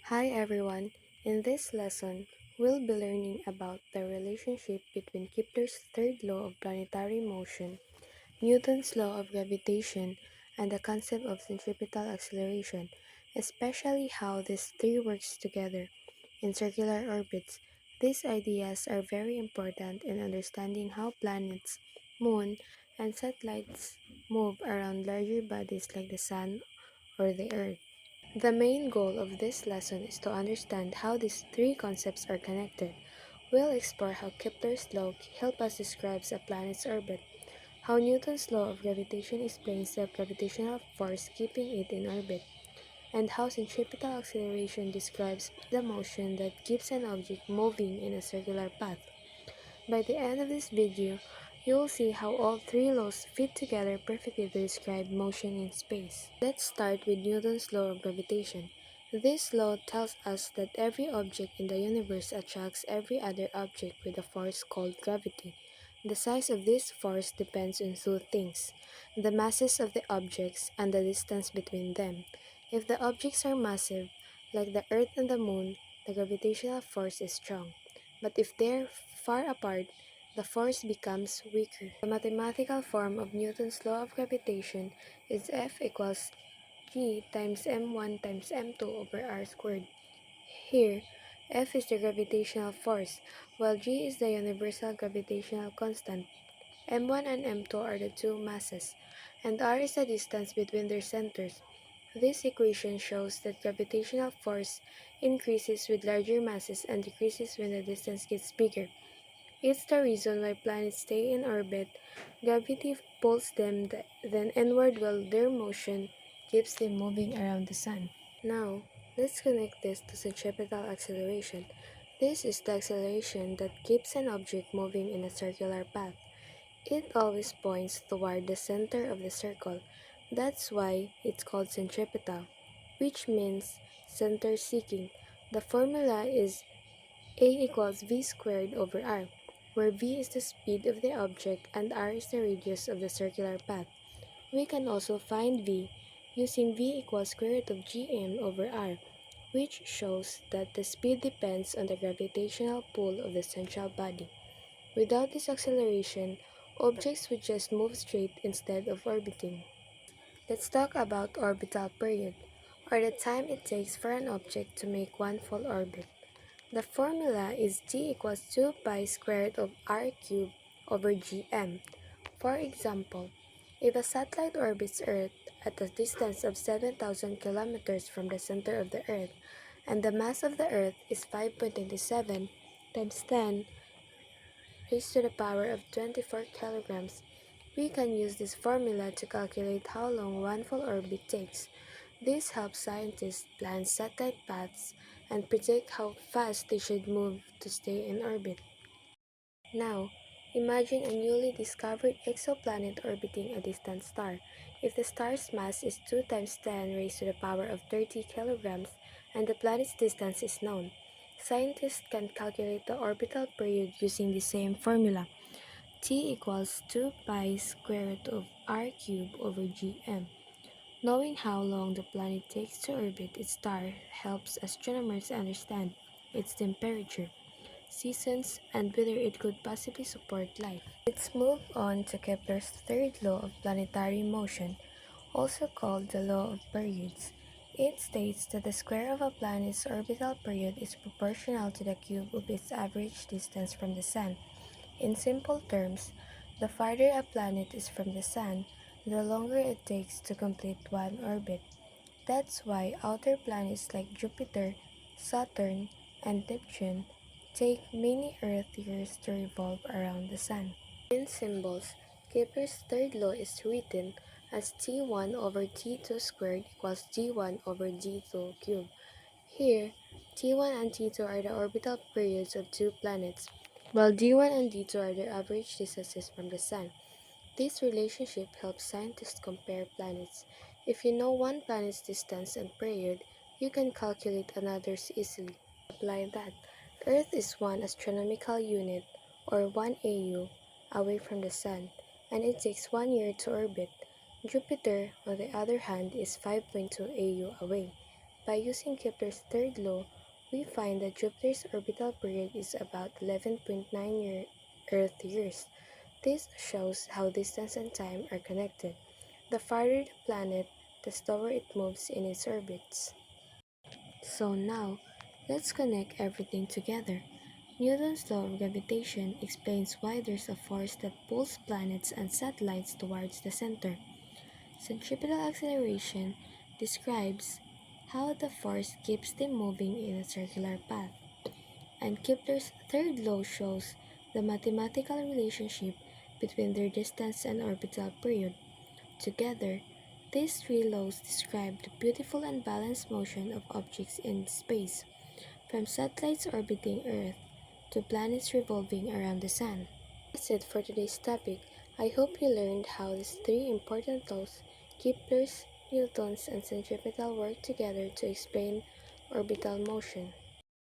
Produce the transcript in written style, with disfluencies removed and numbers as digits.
Hi everyone, in this lesson, we'll be learning about the relationship between Kepler's third law of planetary motion, Newton's law of gravitation, and the concept of centripetal acceleration, especially how these three works together in circular orbits. These ideas are very important in understanding how planets, moon, and satellites move around larger bodies like the Sun or the Earth. The main goal of this lesson is to understand how these three concepts are connected. We'll explore how Kepler's law helps us describe a planet's orbit, how Newton's law of gravitation explains the gravitational force keeping it in orbit, and how centripetal acceleration describes the motion that keeps an object moving in a circular path. By the end of this video, you will see how all three laws fit together perfectly to describe motion in space. Let's start with Newton's law of gravitation. This law tells us that every object in the universe attracts every other object with a force called gravity. The size of this force depends on two things: the masses of the objects and the distance between them. If the objects are massive, like the Earth and the Moon, the gravitational force is strong. But if they're far apart, the force becomes weaker. The mathematical form of Newton's law of gravitation is F equals G times m1 times m2 over r squared. Here, F is the gravitational force, while G is the universal gravitational constant. M1 and M2 are the two masses, and r is the distance between their centers. This equation shows that gravitational force increases with larger masses and decreases when the distance gets bigger. It's the reason why planets stay in orbit. Gravity pulls them then inward while their motion keeps them moving around the sun. Now, let's connect this to centripetal acceleration. This is the acceleration that keeps an object moving in a circular path. It always points toward the center of the circle. That's why it's called centripetal, which means center seeking. The formula is A equals v squared over r, where v is the speed of the object and r is the radius of the circular path. We can also find v using v equals square root of gm over r, which shows that the speed depends on the gravitational pull of the central body. Without this acceleration, objects would just move straight instead of orbiting. Let's talk about orbital period, or the time it takes for an object to make one full orbit. The formula is g equals 2 pi squared of r cubed over gm. For example, if a satellite orbits Earth at a distance of 7,000 kilometers from the center of the Earth, and the mass of the Earth is 5.27 times 10 raised to the power of 24 kilograms, we can use this formula to calculate how long one full orbit takes. This helps scientists plan satellite paths and predict how fast they should move to stay in orbit. Now, imagine a newly discovered exoplanet orbiting a distant star. If the star's mass is 2 times 10 raised to the power of 30 kilograms and the planet's distance is known, scientists can calculate the orbital period using the same formula. T equals 2 pi square root of r cubed over gm. Knowing how long the planet takes to orbit its star helps astronomers understand its temperature, seasons, and whether it could possibly support life. Let's move on to Kepler's third law of planetary motion, also called the law of periods. It states that the square of a planet's orbital period is proportional to the cube of its average distance from the Sun. In simple terms, the farther a planet is from the Sun, the longer it takes to complete one orbit. That's why outer planets like Jupiter, Saturn, and Neptune take many Earth years to revolve around the Sun. In symbols, Kepler's third law is written as T1 over T2 squared equals G1 over G2 cubed. Here, T1 and T2 are the orbital periods of two planets, while D1 and D2 are their average distances from the Sun. This relationship helps scientists compare planets. If you know one planet's distance and period, you can calculate another's easily. Apply that. Earth is one astronomical unit, or 1 AU, away from the Sun, and it takes 1 year to orbit. Jupiter, on the other hand, is 5.2 AU away. By using Kepler's third law, we find that Jupiter's orbital period is about 11.9 Earth years. This shows how distance and time are connected. The farther the planet, the slower it moves in its orbits. So now, let's connect everything together. Newton's law of gravitation explains why there's a force that pulls planets and satellites towards the center. Centripetal acceleration describes how the force keeps them moving in a circular path. And Kepler's third law shows the mathematical relationship between their distance and orbital period. Together, these three laws describe the beautiful and balanced motion of objects in space, from satellites orbiting Earth to planets revolving around the Sun. That's it for today's topic. I hope you learned how these three important laws, Kepler's, Newton's, and centripetal, work together to explain orbital motion.